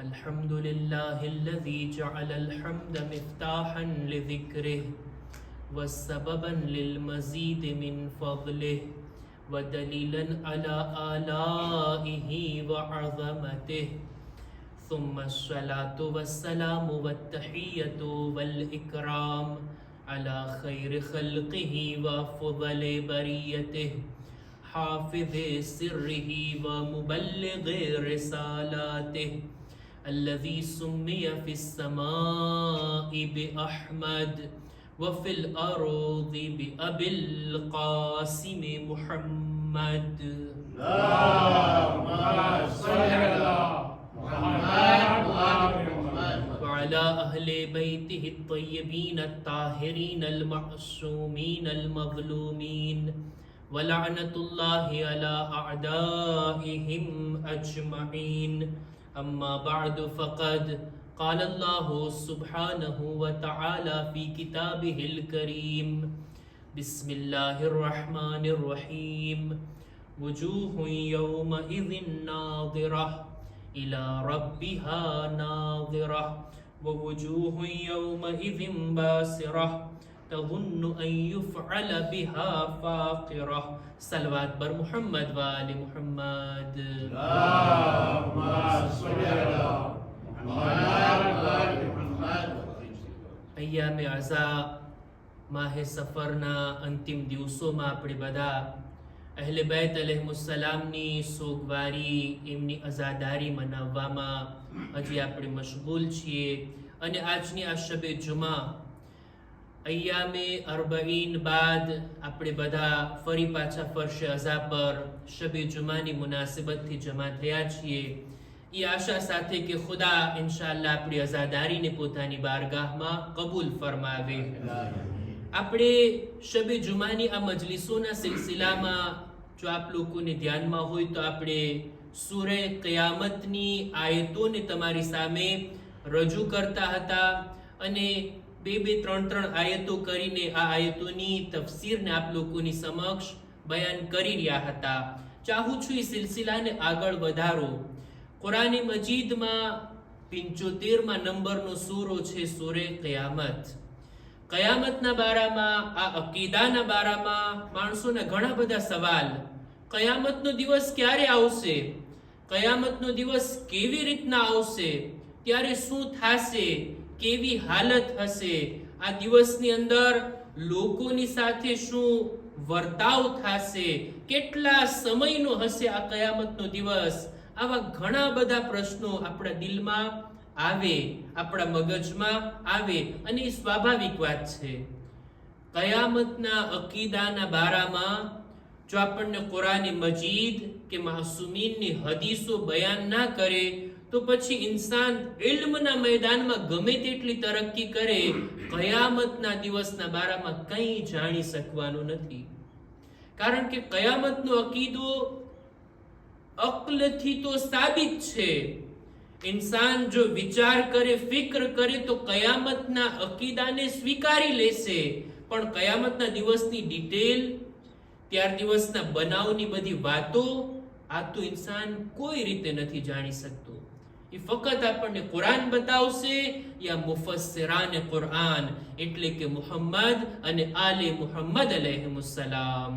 الحمد لله الذي جعل الحمد مفتاحا لذكره وسببا للمزيد من فضله ودليلا على آلائه وعظمته ثم الصلاة والسلام والتحية والإكرام على خير خلقه وفضل بريته حافظ سره ومبلغ رسالاته الذي سمي في السماء بأحمد وفي الأرض بأبي القاسم محمد. اللهم صل على محمد وعلى أهل بيته الطيبين الطاهرين المعصومين المظلومين ولعنة الله على أعدائهم أجمعين. أما بعد فقد قال الله سبحانه وتعالى في كتابه الكريم بسم الله الرحمن الرحيم وجوه يومئذ ناظرة إلى ربها ناظرة ووجوه يومئذ باسرة تظن أن يفعل بها فاقرة. صلوات بر محمد وآل محمد. اللهم صل على محمد وآل محمد. أيام عزا માહ સફરના અંતિમ દિવસોમાં આપણે બધા અહલે બૈત અલૈહિસ્સલામની સોગવારી, એમની અઝાદારી મનાવવામાં હજી આપણે મશગુલ છીએ. અને આજની આ શબે જુમા અય્યામે અરબઈન બાદ આપણે બધા ફરી પાછા ફરશે અઝા પર શબે જુમાની મુનાસિબતથી જમા થયા છીએ. એ આશા સાથે કે ખુદા ઇન્શાઅલ્લાહ આપણી અઝાદારીને પોતાની બારગાહમાં કબૂલ ફરમાવે. આપણે શબે જુમાની આ મજલિસોના સિલસિલામાં જો આપ લોકોને ધ્યાનમાં હોય તો આપણે સૂરે કયામતની આયતોને તમારી સામે રજૂ કરતા હતા અને બે ત્રણ આયતો કરીને આ આયતોની તફસીરને આપ લોકોની સમક્ષ બયાન કરી રહ્યા હતા. ચાહું છું એ સિલસિલાને આગળ વધારો. કુરાન મજીદમાં 75માં નંબરનો સૂરો છે સૂરે કયામત. કયામતના બારામાં, આ અકીદાના બારામાં માણસોના ઘણા બધા સવાલ. કયામતનો દિવસ ક્યારે આવશે? કયામતનો દિવસ કેવી રીતના આવશે? ત્યારે શું થશે? કેવી હાલત હશે? આ દિવસની અંદર લોકોની સાથે શું વર્તાવ થશે? કેટલા સમયનો હશે આ કયામતનો દિવસ? આવા ઘણા બધા પ્રશ્નો આપણા દિલમાં આવે, આપણા મગજમાં આવે અને એ સ્વાભાવિક વાત છે. કયામતના અકીદાના બારામાં જો આપણને કુરાન મજીદ કે માસૂમીનની હદીસો બયાન ના કરે તો પછી ઇન્સાન ઇલ્મના મેદાનમાં ગમે તેટલી તરક્કી કરે, કયામતના દિવસના બારામાં કંઈ જાણી શકવાનું નથી. કારણ કે કયામતનો અકીદો અક્લથી તો સાબિત છે. ઇન્સાન જો વિચાર કરે, ફિક્ર કરે તો કયામતના અકીદાને સ્વીકારી લેશે. પણ કયામતના દિવસની ડિટેલ, ત્યાર દિવસના બનાવની બધી વાતો આ તો ઇન્સાન કોઈ રીતે નથી જાણી શકતો. એ ફક્ત આપણને કુરાન બતાવશે યા મુફસ્સિરાન કુરાન, એટલે કે મુહમ્મદ અને આલે મુહમ્મદ અલૈહિસ્સલામ.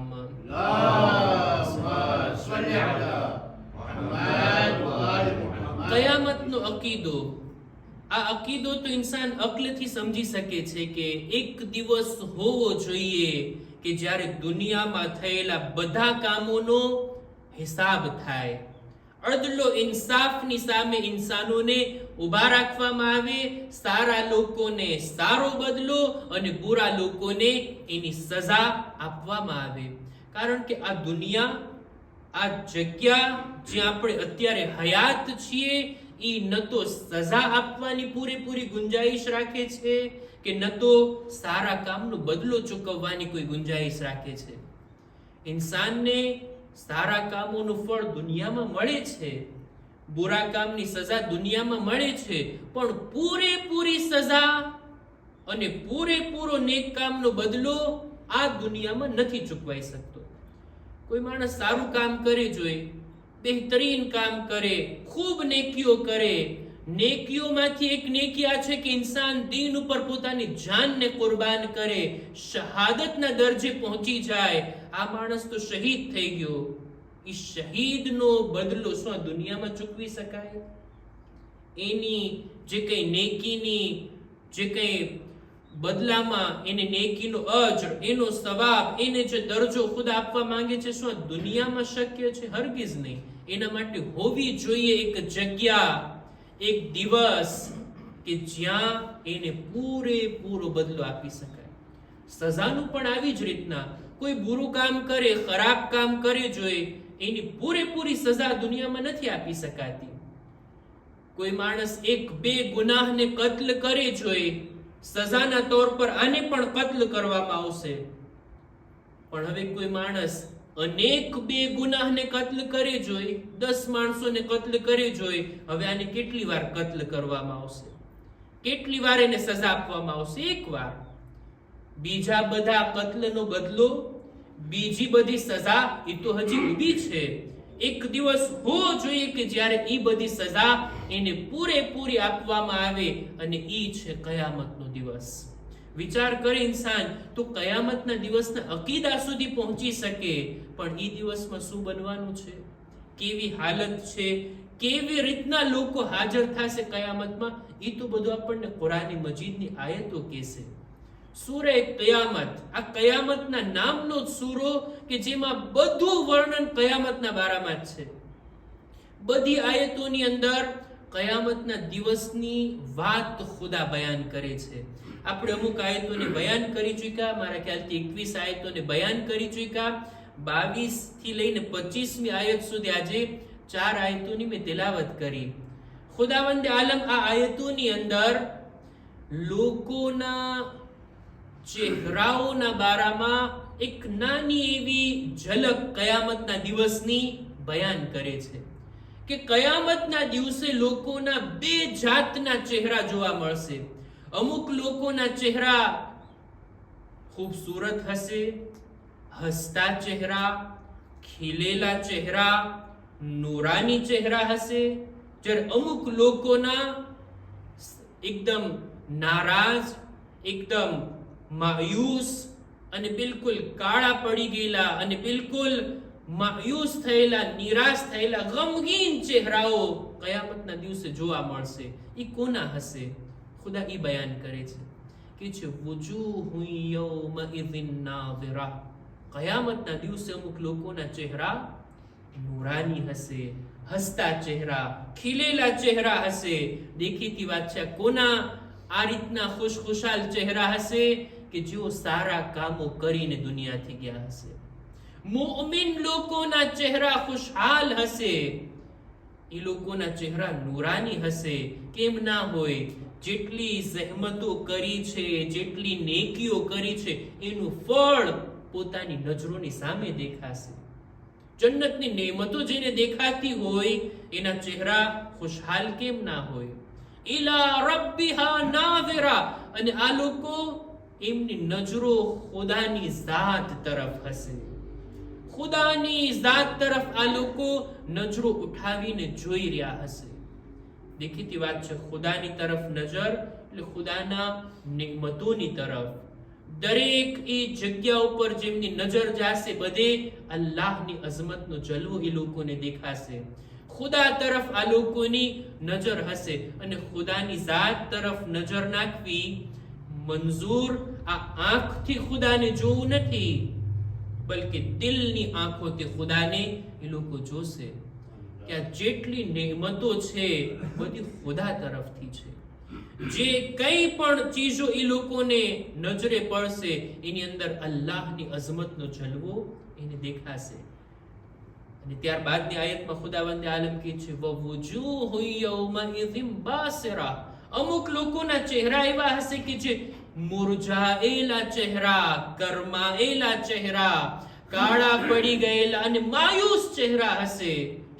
કયામતનો અકીદો, આ અકીદો તો ઇન્સાન અક્લથી સમજી શકે છે કે એક દિવસ હોવો જોઈએ કે જ્યારે દુનિયામાં થયેલા બધા કામોનો હિસાબ થાય. અદલો ઇન્સાફની સામે ઇન્સાનોને ઊભા રાખવામાં આવે. સારા લોકોને સારો બદલો અને બુરા લોકોને એની સજા આપવામાં આવે. કારણ કે આ દુનિયા, આ જગ્યા જ્યાં આપણે અત્યારે હયાત છીએ, એ ન તો સજા આપવાની પૂરેપૂરી ગુંજાઈશ રાખે છે કે ન તો સારા કામનો બદલો ચૂકવવાની કોઈ ગુંજાઈશ રાખે છે. ઇન્સાનને સારા કામોનું ફળ દુનિયામાં મળે છે, બુરા કામની સજા દુનિયામાં મળે છે, પણ પૂરેપૂરી સજા અને પૂરેપૂરો નેક કામનો બદલો આ દુનિયામાં નથી ચૂકવાઈ શકતો. કોઈ માણસ સારું કામ કરે, જોઈએ બહેતરીન કામ કરે, ખૂબ નેકીઓ કરે, નેકીઓમાંથી એક નેકી આ છે કે ઇન્સાન દીન ઉપર પોતાની જાનને કુરબાન કરે, શહાદતના દરજે પહોંચી જાય. આ માણસ તો શહીદ થઈ ગયો. એ શહીદનો બદલો શું આ દુનિયામાં ચૂકવી શકાય? એની જે કઈ નેકીની જે કઈ બદલામાં એને નેકીનો અજર, એનો સવાબ, એને જે દરજ્જો ખુદા આપવા માંગે છે, શું આ દુનિયામાં શક્ય છે? હરગીઝ નહીં. એના માટે હોવી જોઈએ એક જગ્યા, એક દિવસ કે જ્યાં એને પૂરેપૂરો બદલો આપી શકાય. સજાનું પણ આવી જ રીતના કોઈ બુરું કામ કરે, ખરાબ કામ કરે જોઈએ, એની પૂરેપૂરી સજા દુનિયામાં નથી આપી શકાતી. કોઈ માણસ એક બે ગુનાહને કત્લ કરે જોઈએ, સજાના તौर પર આને પણ કત્લ કરવામાં આવશે. પણ હવે કોઈ માણસ અનેક બે ગુનાહને કત્લ કરે જોઈએ, 10 માણસોને કત્લ કરે જોઈએ, હવે આને કેટલી વાર કત્લ કરવામાં આવશે? કેટલી વાર એને સજા આપવામાં આવશે? એક વાર. બીજા બધા કત્લનો બદલો, બીજી બધી સજા એ તો હજી ઊભી છે. એક દિવસ હોવો જોઈએ કે જ્યારે એ બધી સજા એને પૂરેપૂરી આપવામાં આવે, અને ઈ છે કયામતનો દિવસ. વિચાર કરે ઇન્સાન તો કયામતના દિવસના અકીદા સુધી પહોંચી શકે. પણ એ દિવસમાં શું બનવાનું છે, કેવી હાલત છે, કેવી રીતના લોકો હાજર થશે કયામતમાં, એ તો બધું આપણને કુરાની મજીદની આયતો કહેશે. સૂરે કયામત, આ કયામતના નામનો જ સૂરો કે જેમાં બધું વર્ણન કયામતના બારામાં જ છે. બધી આયતોની અંદર કયામતના દિવસની વાત ખુદા બયાન કરે છે. આપણે અમુક આયતોને બયાન કરી ચૂક્યા, મારા ખ્યાલથી 21 આયતોને બયાન કરી ચૂક્યા. 22 થી લઈને 25મી આયત સુધી આજે 4 આયતોની મેં તિલાવત કરી. ખુદાવંદ આલમ આ આયતોની અંદર લોકોના ચહેરાઓના બારામાં એક નાની એવી ઝલક કયામતના દિવસની બયાન કરે છે કે કયામતના દિવસે લોકોના બે જાતના ચહેરા જોવા મળશે. અમુક લોકોના ચહેરા ખૂબસૂરત હશે, હસતા ચહેરા, ખીલેલા ચહેરા, નૂરાની ચહેરા હશે. જ્યારે અમુક લોકોના એકદમ નારાજ, એકદમ માયુસ અને બિલકુલ કાળા પડી ગયેલા અને બિલકુલ માયુસ થયેલા, નિરાશ થયેલા, ગમગીન ચહેરાઓ કયામતના દિવસે જોવા મળશે. એ કોના હશે? ખુદા એ બયાન કરે છે કે છે વુજૂહુન યૌમઇઝિન નાઝિરા. કયામતના દિવસે અમુક લોકોના ચહેરા નૂરાની હશે, હસતા ચહેરા, ખીલેલા ચહેરા હશે. દેખીતી વાત છે, કોના આ રીતના ખુશખુશાલ ચહેરા હશે? કે જેઓ સારા કામો કરીને દુનિયાથી ગયા હશે. મુઅમિન લોકોના ચહેરા ખુશહાલ હશે, એ લોકોના ચહેરા નૂરાની હશે. કેમ ના હોય? જેટલી જહેમતો કરી છે, જેટલી નેકીઓ કરી છે, એનું ફળ પોતાની નજરોની સામે દેખાશે. જન્નતની નેમતો જેને દેખાતી હોય એના ચહેરા ખુશહાલ કેમ ના હોય? ઇલા રબ્બિહા નાઝિરા. અને આ લોકો એમની નજરો ખુદાની ઝાત તરફ હશે. ખુદાની ઝાત તરફ આ લોકો નજરો ઉઠાવીને જોઈ રહ્યા હશે. દેખીતી વાત છે, ખુદાની તરફ નજર એટલે ખુદાના નિમતોની તરફ. દરેક એ જગ્યા ઉપર જેમની નજર જાશે, બધે અલ્લાહની અઝમતનો જલવો એ લોકોને દેખાશે. ખુદા તરફ આ લોકોની નજર હશે. અને ખુદાની ઝાત તરફ નજર નાખવી મંજૂર આ આંખથી ખુદાને જોવું નથી, બલકે દિલની આંખોથી ખુદાને એ લોકો જોશે. કે આ જેટલી નેમતો છે બધી ખુદા તરફથી છે. જે કઈ પણ ચીજો એ લોકોને નજરે પડશે એની અંદર અલ્લાહની અઝમતનો જલવો એને દેખાશે. અને ત્યારબાદની આયતમાં ખુદાવંદ આલમ કહે છે વવુજૂહુ યૌમઇઝિન બાસિરા. અમુક લોકોના ચહેરા એવા હશે કે જે મુરઝાયેલા ચહેરા, ગરમાયેલા ચહેરા, કાળા પડી ગયેલા અને માયુસ ચહેરા હશે.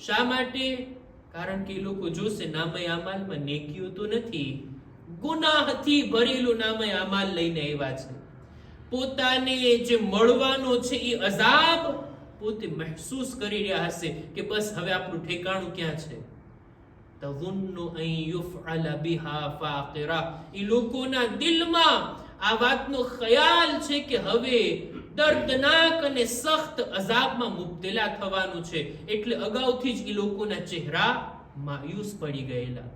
શા માટે? કારણ કે એ લોકો જોશે નામે અમાલમાં નેકીઓ તો નથી, ગુનાહથી ભરેલું નામે અમાલ લઈને આવ્યા છે. પોતાને જે મળવાનો છે એ અઝાબ પોતે મહેસૂસ કરી રહ્યા હશે કે બસ હવે આપણું ઠેકાણું ક્યાં છે. તઝુન્નુ અન યુફઅલ બિહા ફાકિરા. એ લોકોના દિલમાં આ વાતનો ખ્યાલ છે કે હવે દર્દનાક અને સખ્ત અઝાબમાં મુબ્તલા થવાનું છે. એટલે અગાઉથી જ એ લોકોના ચહેરા માયુસ પડી ગયેલા,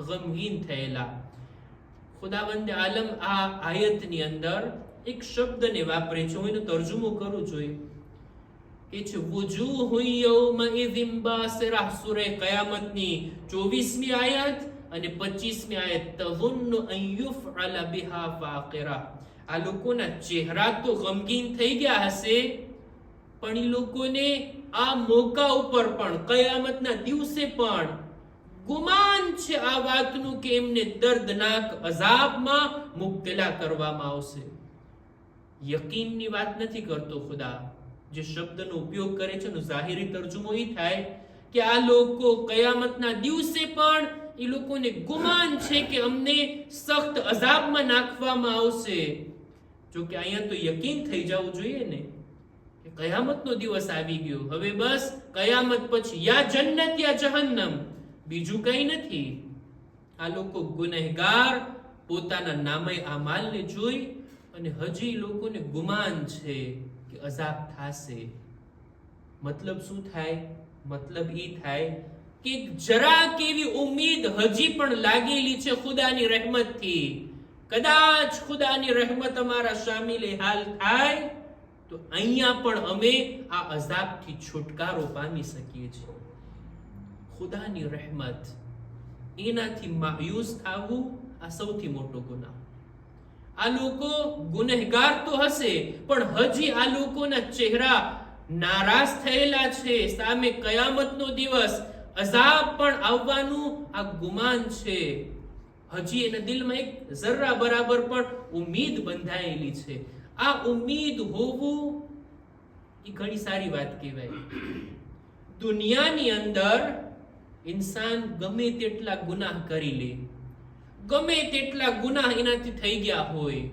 ગમગીન થયેલા. ખુદાવંદ આલમ આ આયતની અંદર એક શબ્દને વાપરે છે, હું એનો તર્જુમો કરું જોઈએ કે છે વુજૂહુન યૌમઇઝિન બાસિરા. સૂરે કયામતની 24મી આયત અને 25મી આયત. તઝુન્નુ અન યુફઅલ બિહા ફાકિરા. આ લોકોના ચહેરા તો ગમગીન થઈ ગયા હશે, પણ એ લોકોને આ મોકા ઉપર પણ, કયામતના દિવસે પણ ગુમાન છે આ વાતનું કે એમને દર્દનાક અઝાબમાં મુબ્તલા કરવામાં આવશે. યકીનની વાત નથી કરતો ખુદા. જે શબ્દનો ઉપયોગ કરે છે એનો જાહેરી તર્જુમો એ થાય કે આ લોકો કયામતના દિવસે પણ એ લોકોને ગુમાન છે કે અમને સખ્ત અઝાબમાં નાખવામાં આવશે. જો કે અહીંયા તો યકીન થઈ જવું જોઈએ ને કે કયામતનો દિવસ આવી ગયો, હવે બસ કયામત પછી યા જન્નત યા જહન્નમ, બીજું કંઈ નથી. આ લોકો ગુનેહગાર પોતાના નામે આમાલને જોઈ અને હજી લોકોને ગુમાન છે કે અઝાબ થશે. મતલબ શું થાય? મતલબ એ થાય કે જરાક એવી ઉમ્મીદ હજી પણ લાગેલી છે ખુદાની રહેમતથી. કદાચ ખુદાની રહેમત અમારા શામિલે હાલ થાય તો અહીંયા પણ અમે આ અઝાબથી છુટકારો પામી શકીએ છીએ. ખુદાની રહેમત, એનાથી માયુસ થવું આ સૌથી મોટો ગુનાહ. આ લોકો ગુનેહગાર તો હશે, પણ હજી આ લોકોના ચહેરા નારાજ થયેલા છે. સામે કયામતનો દિવસ, અઝાબ પણ આવવાનું આ ગુમાન છે. હજી એના દિલમાં એક જરા બરાબર પણ ઉમ્મીદ બંધાયેલી છે. આ ઉમ્મીદ હોવું એ ઘણી સારી વાત કહેવાય. દુનિયાની અંદર ઇન્સાન ગમે તેટલા ગુનાહ કરી લે, ગમે તેટલા ગુનાહ એનાથી થઈ ગયા હોય,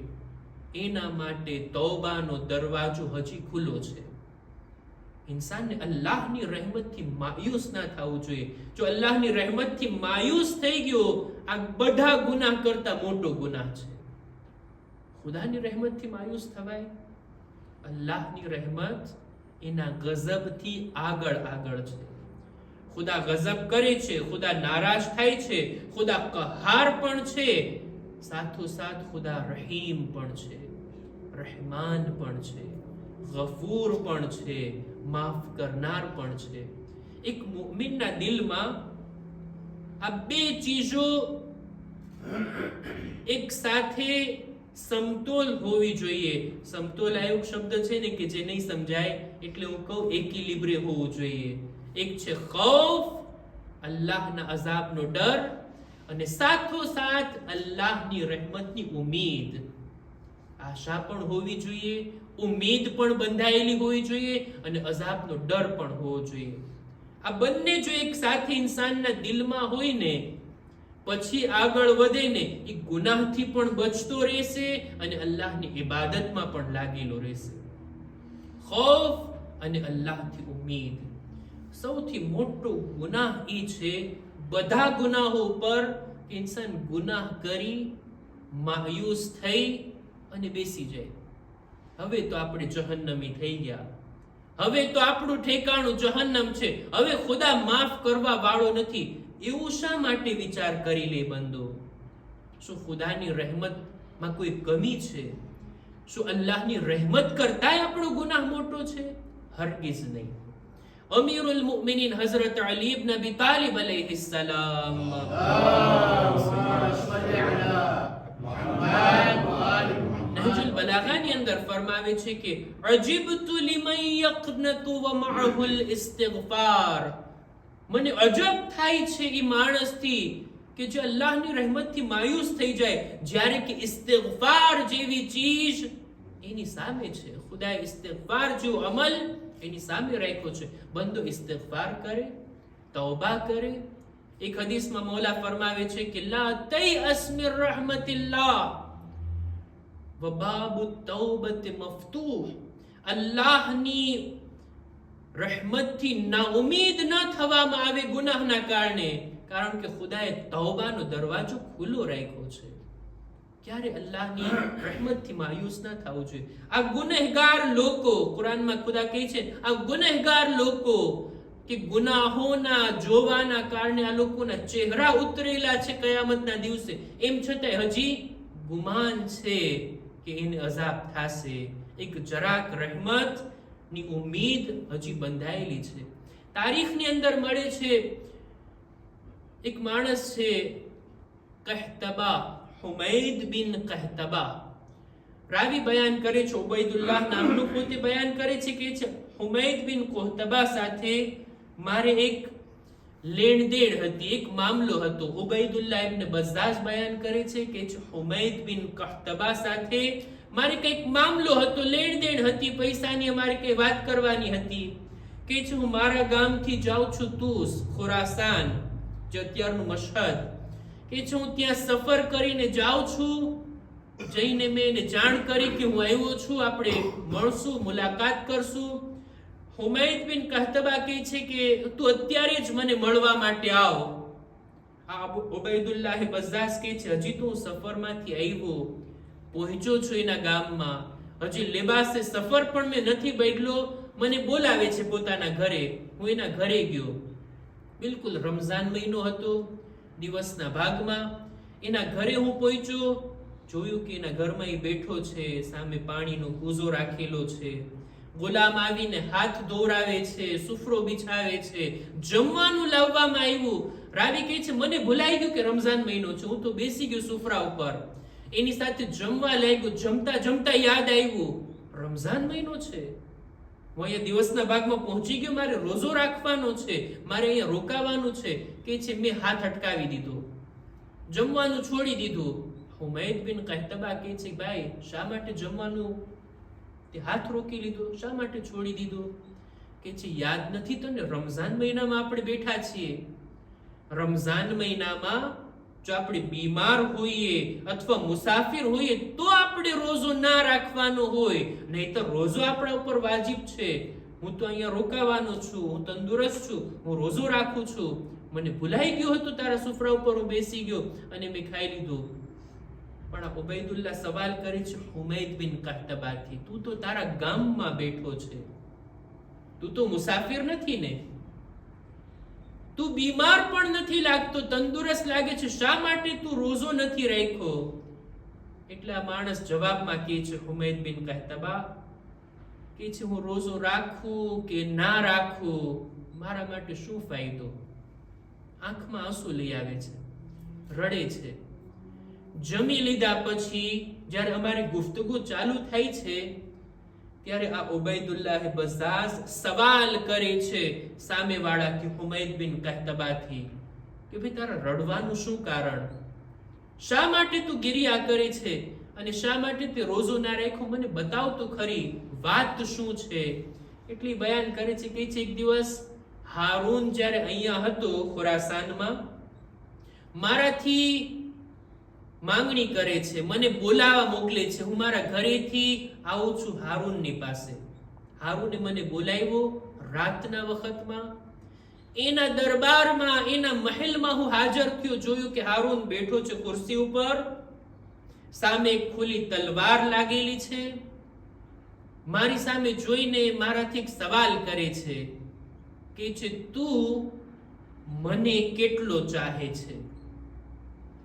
એના માટે તૌબાનો દરવાજો હજી ખુલ્લો છે. ઇન્સાનને અલ્લાહની રહેમતથી માયુસ ના થવું જોઈએ. જો અલ્લાહની રહેમતથી માયુસ થઈ ગયો, આ બધા ગુનાહ કરતા મોટો ગુનાહ છે. ખુદાની રહેમતથી માયુસ થવાય? અલ્લાહની રહેમત એના ગઝબથી આગળ છે. ખુદા ગઝબ કરે છે, ખુદા નારાજ થાય છે, ખુદા કહાર પણ છે, સાથોસાથ ખુદા રહીમ પણ છે, રહેમાન પણ છે, ગફૂર પણ છે, માફ કરનાર પણ છે. એક મુમિનના દિલમાં આ બે ચીજો એક સાથે સમતોલ હોવી જોઈએ. સમતોલ આ એક શબ્દ છે ને કે જે નહીં સમજાય એટલે હું કહું એક્વિલિબ્રે હોવું જોઈએ. એક છે ખૌફ, અલ્લાહના અઝાબનો ડર, અને સાથોસાથ અલ્લાહની રહેમતની ઉમ્મીદ. આશા પણ હોવી જોઈએ, ઉમ્મીદ પણ બંધાયેલી હોવી જોઈએ, અને અઝાબનો ડર પણ હોવો જોઈએ. આ બંને જો એક સાથે ઇન્સાનના દિલમાં હોય ને, પછી આગળ વધે ને, એ ગુનાહથી પણ બચતો રહેશે અને અલ્લાહની ઇબાદતમાં પણ લાગેલો રહેશે. ખૌફ અને અલ્લાહથી ઉમ્મીદ. સૌથી મોટો ગુનાહ એ છે બધા ગુનાહો પર કે ઇન્સાન ગુનાહ કરી માયુસ થઈ અને બેસી જાય. હવે તો આપણે જહન્નમી થઈ ગયા, હવે તો આપણું ઠેકાણું જહન્નમ છે, હવે ખુદા માફ કરવા વાળો નથી. એવું શા માટે વિચાર કરી લે બંદો? શું ખુદાની રહેમતમાં કોઈ કમી છે? શું અલ્લાહની રહેમત કરતાય આપણો ગુનાહ મોટો છે? હરગિઝ નહીં. અમીરુલ મુમિનીન હઝરત અલી ઇબ્ન અબી તાલિબ અલૈહિસ્સલામ નહજુલ બલાગાની અંદર ફરમાવે છે કે અજીબતુ લિમન યક્નતુ વ મઅહુલ ઇસ્તિગફાર. મને અજબ થાય છે એ માણસથી કે જે અલ્લાહની રહેમતથી માયુસ થઈ જાય, જ્યારે કે ઇસ્તિગફાર જેવી ચીજ એની સામે છે. ખુદાએ ઇસ્તિગફાર જેવો અમલ એની સામે રાખ્યો છે. બંદો ઇસ્તિગફાર કરે, તૌબા કરે. એક હદીસમાં મૌલા ફરમાવે છે કે લા તયઅસ મિર રહમતિલ્લાહ વ બાબુ તૌબત મફતુહ. અલ્લાહની રહેમતથી ના ઉમ્મીદ ન થવામાં આવે ગુનાહના કારણે, કારણ કે ખુદાએ તૌબાનો દરવાજો ખુલ્લો રાખ્યો છે. ક્યારે અલ્લાહની રહેમતથી માયુસ ના થવું જોઈએ. આ ગુનેહગાર લોકો, કુરાનમાં ખુદા કહે છે, આ ગુનેહગાર લોકો કે ગુનાહોના જોવાના કારણે આ લોકોના ચહેરા ઉતરેલા છે કયામતના દિવસે, એમ છતાં હજી ગુમાન છે કે એને અઝાબ થશે. એક જરાક રહેમતની ઉમ્મીદ હજી બંધાયેલી છે. તારીખની અંદર મળે છે, એક માણસ છે કહતબા, હુમૈદ બિન કહતબા. રાવી બયાન કરે છે, ઉબૈદુલ્લાહ નામનું પોતે બયાન કરે છે કે હુમૈદ બિન કહતબા સાથે મારે એક લેણદેણ હતી, એક મામલો હતો. ઉબૈદુલ્લાહ ઇબ્ન બઝાઝ બયાન કરે છે કે હુમૈદ બિન કહતબા સાથે મારે કંઈક મામલો હતો, લેણદેણ હતી, પૈસાની અમારે કઈ વાત કરવાની હતી. કે હું મારા ગામથી જાઉં છું તુસ, ખુરાસાન, જે અત્યારનું મશહદ, કે હું ત્યાં સફર કરીને જાઉં છું. જઈને મેં એને જાણ કરી કે હું આવ્યો છું, આપણે મળશું, મુલાકાત કરશું. હુમૈદ બિન કહતબા કહે છે કે તું અત્યારે જ મને મળવા માટે આવ. આ ઉબૈદુલ્લાહ બઝાઝ કહે છે હજી તો હું સફરમાંથી આવ્યો, પહોંચ્યો છું એના ગામમાં, હજી લેબાસે સફર પણ મેં નથી બદલ્યો, મને બોલાવે છે પોતાના ઘરે. હું એના ઘરે ગયો. બિલકુલ રમઝાન મહિનો હતો, દિવસના ભાગમાં. એના ઘરે હું પહોંચ્યો, જોયું કે એના ઘરમાં એ બેઠો છે, સામે પાણીનો કૂઝો રાખેલો છે, ગુલામ આવીને હાથ ધોરાવે છે, સુફરો બિછાવે છે, જમવાનું લાવવામાં આવ્યું. રાવી કહે છે મને ભૂલાઈ ગયું કે રમઝાન મહિનો છે, હું તો બેસી ગયો સુફરા ઉપર, એની સાથે જમવા લાગ્યો. જમતા જમતા યાદ આવ્યું રમઝાન મહિનો છે, હું અહીંયા દિવસના ભાગમાં પહોંચી ગયો, મારે રોજો રાખવાનો છે, મારે અહીંયા રોકાવાનું છે. કે છે મેં હાથ અટકાવી દીધો, જમવાનું છોડી દીધું. હુમૈદ બિન કહતબા કહે છે ભાઈ શા માટે જમવાનું તે હાથ રોકી લીધો, શા માટે છોડી દીધો? કે છે યાદ નથી તને, રમઝાન મહિનામાં આપણે બેઠા છીએ. રમઝાન મહિનામાં જો આપણે બીમાર હોઈએ અથવા મુસાફિર હોઈએ તો આપણે રોજો ના રાખવાનો હોય, નહીં તો રોજો આપણા ઉપર વાજિબ છે. હું તો અહીંયા રોકાવાનો છું, હું તંદુરસ્ત છું, હું રોજો રાખું છું. મને ભૂલાઈ ગયો હતો, તારા સુફરા ઉપર હું બેસી ગયો અને મેં ખાઈ લીધું. પણ આ ઉબૈદુલ્લાહ સવાલ કરે છે હુમૈદ બિન કહતબાથી, તું તો તારા ગામમાં બેઠો છે, તું તો મુસાફિર નથી ને, તું બીમાર પણ નથી લાગતો, તંદુરસ્ત લાગે છે, શા માટે તું રોજો નથી રાખ્યો? એટલે આ માણસ જવાબમાં કહે છે હુમૈદ બિન કહતબા કે છે હું રોજો રાખું કે ના રાખું, મારા માટે શું ફાયદો? આંખમાં આંસુ લઈ આવે છે, રડે છે. જમી લીધા પછી જ્યારે અમારી ગુફ્તગુ ચાલુ થાય છે ત્યારે આ ઉબૈદુલ્લાહ બઝાઝ સવાલ કરે છે સામેવાળા કે હુમૈદ બિન કહતબાથી કે ભાઈ તારા રડવાનું શું કારણ? શા માટે તું ગિરિયા કરે છે અને શા માટે તે રોજો ના રાખ્યો? મને બતાવ તો ખરી, વાત શું છે? એટલી બયાન કરે છે કે એક દિવસ હારૂન જ્યારે અહીંયા હતો ખુરાસાનમાં, મારાથી માંગણી કરે છે, મને બોલાવા મોકલે છે, હું મારા ઘરેથી આવું છું હારૂનની પાસે. હારૂને મને બોલાવ્યો રાતના વખતમાં, એના દરબારમાં, એના મહેલમાં હું હાજર થયો. જોયું કે હારૂન બેઠો છે ખુરશી ઉપર, સામે એક ખુલ્લી તલવાર લાગેલી છે. મારી સામે જોઈને મારાથી એક સવાલ કરે છે કે છે તું મને કેટલો ચાહે છે?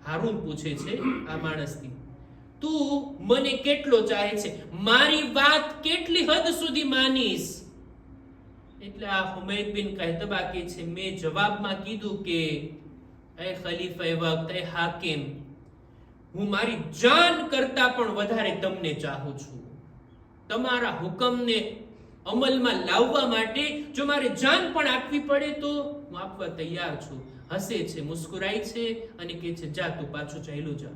હારૂન પૂછે છે આ માણસથી, તું મને કેટલો ચાહે છે? મારી વાત કેટલી હદ સુધી માનીશ? એટલે આ હુમૈદ બિન કહતબા કહે છે મેં જવાબમાં કીધું કે એ ખલીફા વક્ત, એ હાકિમ, હું મારી જાન કરતા પણ વધારે તમને ચાહું છું. તમારા હુકમને અમલમાં લાવવા માટે જો મારે જાન પણ આપવી પડે તો હું આપવા તૈયાર છું. હસે છે, મુસ્કુરાય છે અને કહે છે જા તું પાછો ચાલ્યો જા.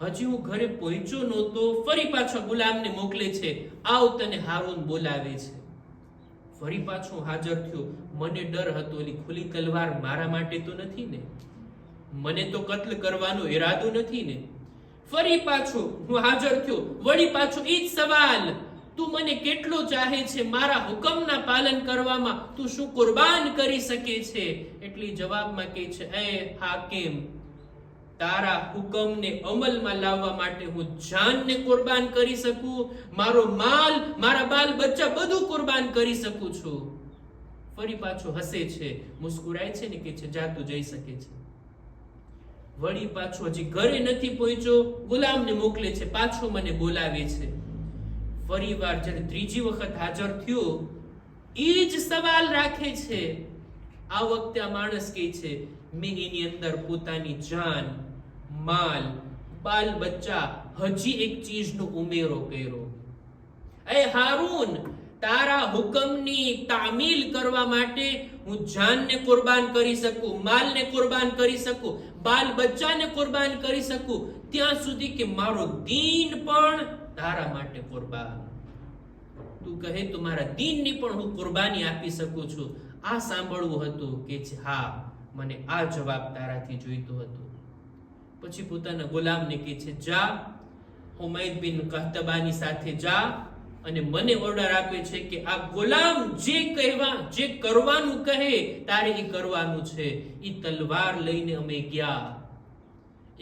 હજી હું ઘરે પહોંચ્યો નહોતો, ફરી પાછો ગુલામને મોકલે છે, આવ તને હારૂન બોલાવે છે. ફરી પાછો હાજર થયો. મને ડર હતો, ઓલી ખુલ્લી તલવાર મારા માટે તો નથી ને, મને તો કત્લ કરવાનો ઈરાદો નથી ને. ફરી પાછો હું હાજર થયો, વળી પાછો ઈ જ સવાલ, તું મને કેટલો ચાહે છે, મારા હુકમના પાલન કરવામાં તું શું કુરબાન કરી શકે છે? એટલી જવાબમાં કહે છે, એ હાકિમ, તારા હુકમને અમલમાં લાવવા માટે હું જાનને કુરબાન કરી શકું, મારો માલ, મારા બાલ બચ્ચા બધું કુરબાન કરી શકું છું. ફરી પાછો હસે છે, મુસ્કુરાય છે ને કે છે, જા તું જઈ શકે છે. વળી પાછો હજી ઘરે નથી પહોંચ્યો, ગુલામને મોકલે છે, પાછો મને બોલાવે છે. ફરી વાર જ્યારે ત્રીજી વખત હાજર થયો, એ જ સવાલ રાખે છે. આ વખતે આ માણસ કહે છે, મેં એની અંદર પોતાની જાન, માલ, બાલ બચ્ચા, હજી એક ચીજનો ઉમેરો કર્યો. એ હારૂન, તારા હુકમની તામીલ કરવા માટે હું જાનને કુરબાન કરી શકું, માલને કુરબાન કરી શકું, બાલ બચ્ચાને કુરબાન કરી શકું, ત્યાં સુધી કે મારો દીન પણ તારા માટે કુરબાન. તું કહે તો મારા દીનની પણ હું કુરબાની આપી શકું છું. આ સાંભળવું હતું કે છે, હા, મને આ જવાબ તારાથી જોઈતો હતો. પછી પોતાના ગુલામને કહે છે, જા હુમૈદ બિન કહતબાની સાથે જા અને મને ઓર્ડર આપે છે કે આ ગુલામ જે કરવાનું કહે તારે એ કરવાનું છે. એ તલવાર લઈને અમે ગયા.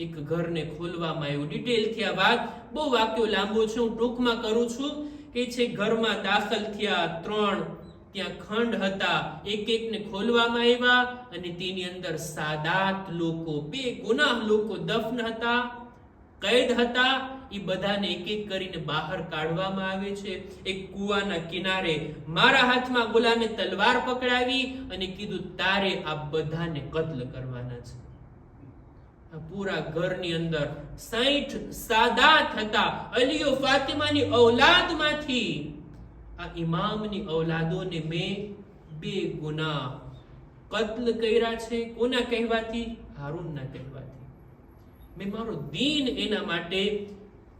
એક ઘરને ખોલવામાં આવ્યું. ડિટેલથી આ વાત, બહુ વાક્યો લાંબો છે, હું ટૂંકમાં કરું છું. કે છે ઘરમાં દાખલ થયા, 3 ત્યાં ખંડ હતા, એક એકને ખોલવામાં આવ્યા અને તેની અંદર સાદાત લોકો, બેગુનાહ લોકો દફન હતા, કૈદ હતા. એ બધાને એક એક કરીને બહાર કાઢવામાં આવે છે. એક કૂવાના કિનારે મારા હાથમાં ગુલામે તલવાર પકડાવી અને કીધું, તારે આ બધાને કત્લ કરવાના છે. આ પૂરા ઘરની અંદર 60 સાદાત હતા. અલીઓ ફાતિમાની ઔલાદમાંથી આ ઇમામની ઔલાદોને મેં બેગુનાહ કત્લ કર્યા છે. કોના કહેવાથી? હારૂનના કહેવાથી. મેં મારો દીન એના માટે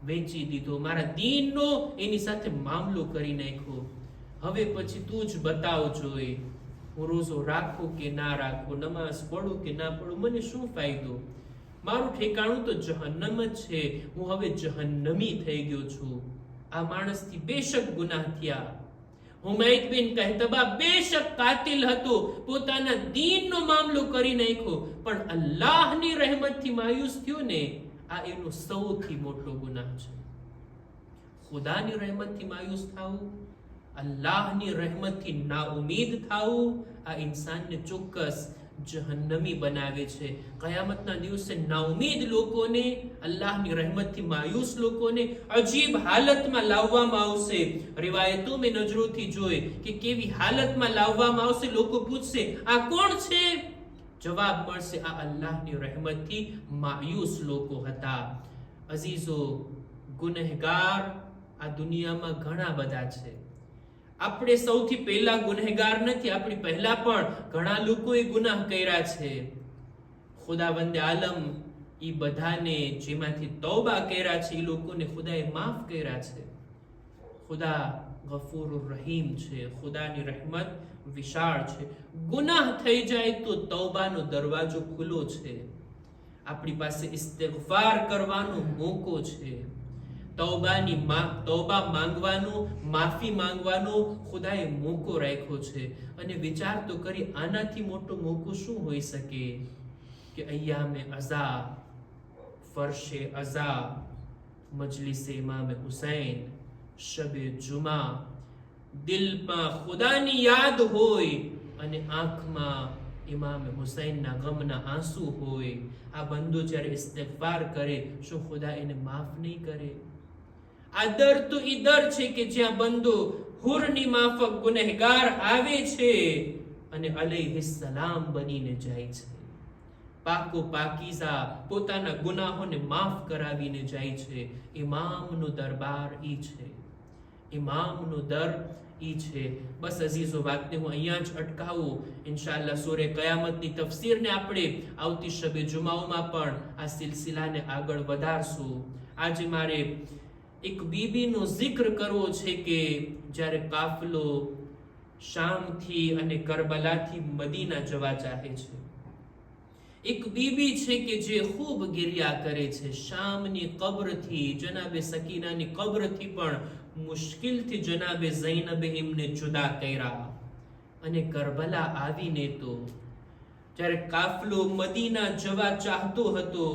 વેચી દીધો, મારા દીનનો એની સાથે મામલો કરી નાખ્યો. હવે પછી તું જ બતાવ જોઈ, હું રોઝો રાખું કે ના રાખું, નમાઝ પઢું કે ના પઢું, મને શું ફાયદો? મારું ઠેકાણું તો જહન્નમ જ છે. હું હવે જહન્નમી થઈ ગયો છું. આ માણસથી બેશક ગુનાહ થયા. હુમૈદ બિન કહતબા બેશક કાતિલ હતો, પોતાના દીનનો મામલો કરી નાખ્યો, પણ અલ્લાહની રહેમતથી માયુસ થયો ને, આ એનો સૌથી મોટો ગુનાહ છે. ખુદાની રહેમતથી માયુસ થાવું, અલ્લાહની રહેમતથી નાઉમીદ થાવું, આ ઇન્સાનને ચોક્કસ જહન્નમી બનાવે છે. કયામતના દિવસે નાઉમીદ લોકોને, અલ્લાહની રહેમતથી માયુસ લોકોને અજીબ હાલતમાં લાવવામાં આવશે. રિવાયતો મેં નજરોથી જોઈ કે કેવી હાલતમાં લાવવામાં આવશે. લોકો પૂછશે, આ કોણ છે? જવાબ મળશે, આ અલ્લાહની રહેમતથી માયુસ લોકો હતા. અઝીઝો, ગુનેહગાર આ દુનિયામાં ઘણા બધા છે. આપણે સૌથી પહેલા ગુનેહગાર નથી, આપણી પહેલા પણ ઘણા લોકોએ ગુનાહ કર્યા છે. ખુદાવંદે આલમ એ બધાને જેમાંથી તૌબા કર્યા છે, એ લોકોને ખુદાએ માફ કર્યા છે. ખુદા ગફૂરુર રહીમ છે. ખુદાની રહેમત વિશાળ છે. ગુનાહ થઈ જાય તો તૌબાનો દરવાજો ખુલ્લો છે. આપણી પાસે ઇસ્તિગફાર કરવાનો મોકો છે. તૌબા માંગવાનો, માફી માંગવાનો ખુદાએ મોકો રાખ્યો છે. અને વિચાર તો કરી, આનાથી મોટો મોકો શું હોઈ શકે કે અય્યામે અઝા, ફરશે અઝા, મજલિસે ઇમામ હુસૈન, શબે જુમા, દિલમાં ખુદાની યાદ હોય અને આંખમાં ઇમામ હુસૈનના ગમના આંસુ હોય. આ બંદો જ્યારે ઇસ્તિગફાર કરે, શું ખુદા એને માફ નહીં કરે? આ દર તો ઈ દર છે કે જ્યાં બંદો હુરની માફક ગુનેહગાર આવે છે અને અલૈહિસ્સલામ બનીને જાય છે. પાકો પાકીઝા પોતાના ગુનાહોને માફ કરાવીને જાય છે. ઇમામનો દરબાર ઈ છે. ઇમામનો દર ઈ છે. બસ અઝીઝો, વાતને હું અહીંયા જ અટકાવું. ઇન્શાઅલ્લાહ સૂરે કયામતની તફસીરને આપણે આવતી શબે જુમાઓમાં પણ આ સિલસિલાને આગળ વધારશું. આજે મારે એક બીબીનો જિક્ર કરવો છે કે જ્યારે કાફલો શામથી અને કરબલાથી મદીના જવા ચાહે છે, એક બીબી છે કે જે ખૂબ ગિરિયા કરે છે. શામની કબ્રથી, જનાબે સકીનાની કબ્રથી પણ મુશ્કિલથી જનાબે ઝૈનબે એમને જુદા કર્યા. અને કરબલા આવીને તો જ્યારે કાફલો મદીના જવા ચાહતો હતો,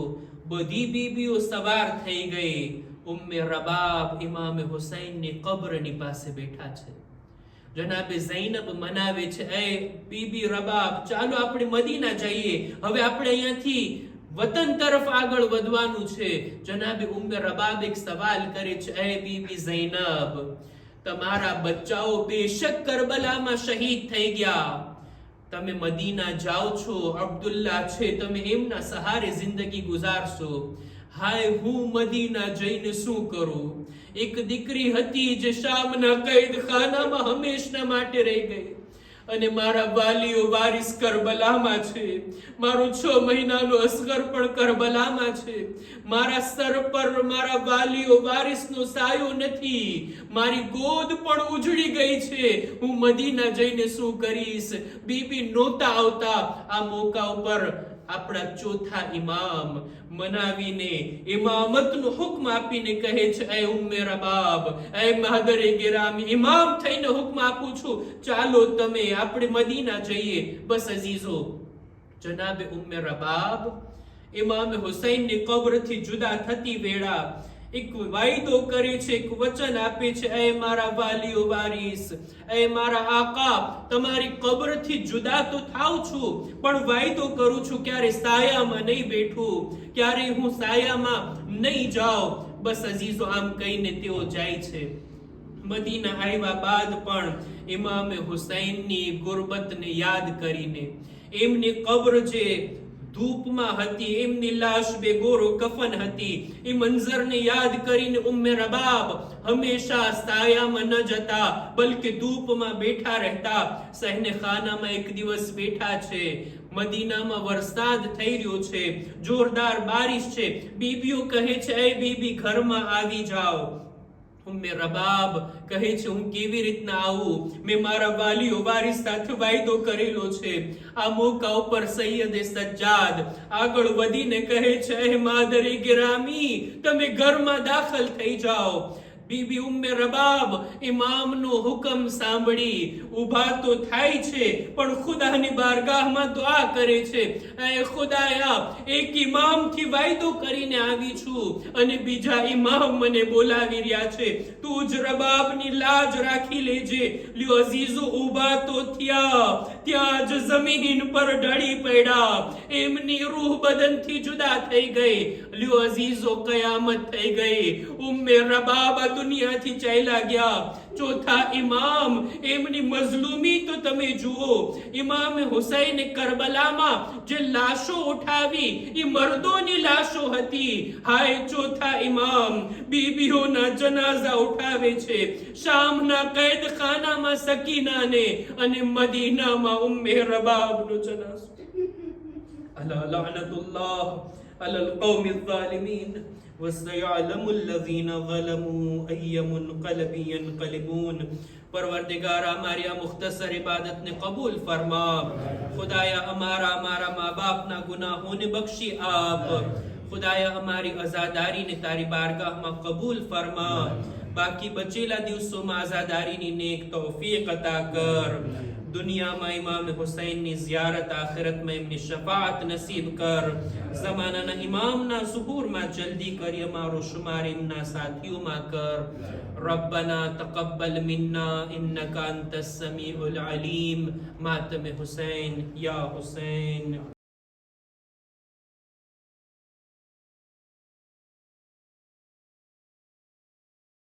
બધી બીબીઓ સવાર થઈ ગઈ. ઉમ્મે રબાબ ઇમામ હુસૈનની કબ્રની પાસે બેઠા છે. જનાબે ઝૈનબ મનાવે છે, એ બીબી રબાબ, ચાલો આપણે મદીના જઈએ, હવે આપણે અહીંયાથી વતન તરફ આગળ વધવાનું છે. જનાબે ઉમ્મે રબાબ એક સવાલ કરે છે, એ બીબી ઝૈનબ, તમારા બચ્ચાઓ બેશક કરબલામાં શહીદ થઈ ગયા, તમે મદીના જાઓ છો, અબ્દુલ્લા છે, તમે એમના સહારે જિંદગી ગુજારશો. હાય, હું મદીના જઈને શું કરું? એક દીકરી હતી જે શામના કૈદખાનામાં હંમેશના માટે રહી ગઈ, અને મારા વાલીઓ વારિસ કરબલામાં છે. મારો 6 મહિનાનો અસગર પણ કરબલામાં છે. મારા સર પર મારા વાલીઓ વારિસનો સાયો નથી. મારી ગોદ પણ ઉજળી ગઈ છે. હું મદીના જઈને શું કરીશ? બીબી નહોતા આવતા. આ મોકા ઉપર આપણા ચોથા ઇમામ મનાવીને ઇમામતનો હુકમ આપીને કહે છે, એ ઉમ્મે રબાબ, એ મહદરે ગિરામી, ઇમામ થઈને હુકમ આપું છું, ચાલો તમે આપણે મદીના જઈએ. બસ અઝીઝો, જનાબે ઉમ્મે રબાબ ઇમામ હુસૈનની કબ્રથી જુદા થતી વેળા એક વાયદો કરે છે, એક વચન આપે છે, એ મારા વાલીઓ વારિસ, એ મારા આકા, તમારી કબ્રથી જુદા તો થાઉં છું, પણ વાયદો કરું છું ક્યારે સાયામાં નહીં બેઠું, ક્યારે હું સાયામાં નહીં જાઉં. બસ અઝીઝો, આમ કહીને તેઓ જાય છે. મદીના આવ્યા બાદ પણ ઇમામે હુસૈનની ગુરબતને યાદ કરીને, એમની કબ્ર જે ધૂપમાં હતી, એમની લાશ બેગોરો કફન હતી, એ મંઝરને યાદ કરીને ઉમ્મે રબાબ હંમેશા સાયામાં ન જતા, બલકે ધૂપમાં બેઠા રહેતા. સહને ખાનામાં એક દિવસ બેઠા છે, મદીનામાં વરસાદ થઈ રહ્યો છે, જોરદાર બારિશ છે. બીબીઓ કહે છે, એ બીબી ઘરમાં આવી જાઓ. ઉમ્મે રબાબ કહે છે, હું કેવી રીતના આવું? મેં મારા વાલીઓ વારિસ સાથે વાયદો કરેલો છે. આ મોકા ઉપર સૈયદે સજ્જાદ આગળ વધીને કહે છે, એ માદરે ગિરામી, તમે ઘરમાં દાખલ થઈ જાઓ. બીબી ઉમ્મે રબાબ ઇમામનો હુકમ સાંભળી ઊભા તો થાય છે, પણ ખુદાની બારગાહમાં દુઆ કરે છે, એ ખુદાયા, એક ઇમામથી વાયદો કરીને આવી છું, અને બીજા ઇમામ મને બોલાવી રહ્યા છે. તું જ રબાબની લાજ રાખી લેજે. લ્યો અઝીઝો, ઊભા તો થયા, ત્યાં જ જમીન પર ઢળી પડ્યા. એમની રૂહ બદનથી જુદા થઈ ગઈ. લ્યો અઝીઝો, કયામત થઈ ગઈ. ઉમ્મે રબાબ દુનિયાથી ચાલ્યા ગયા. ચોથા ઇમામ, એમની મઝલુમી તો તમે જુઓ. ઇમામ હુસૈન કરબલામાં જે લાશો ઉઠાવી, એ મર્દોની લાશો હતી. હાય, ચોથા ઇમામ બીબીઓના જનાઝા ઉઠાવે છે. શામના કૈદખાનામાં સકીનાને, અને મદીનામાં ઉમ્મે રબાબનો જનાઝો. અલા લઅનતુલ્લાહ અલલ કૌમિઝ ઝાલિમીન. وَسَيَعْلَمُ الَّذِينَ ظَلَمُوا أَيَّ مُنْقَلَبٍ يَنْقَلِبُونَ. परवरदिगार, हमारी आ मुख्तसर इबादत ने कबूल फरमा. खुदाया हमारा माँ बाप ना गुनाहों ने बख्शी आप. खुदाया हमारी आजादारी ने तारी बारगाह में कबूल फरमा. बाकी बचेला દિવસોમાં આઝાદારીની નેક તૌફીક અતા કર. દુનિયામાં ઇમામ હુસૈનની ઝિયારત, આખિરતમાં એમની શફાઅત નસીબ કર. ઝમાનાના ઇમામના ઝુહૂરમાં જલ્દી કરી અમારો શુમાર એમના સાથીઓમાં કર. રબ્બના તકબ્બલ મિન્ના ઇન્નકા અંતસ સમીઉલ અલીમ. માતમ હુસૈન યા હુસૈન.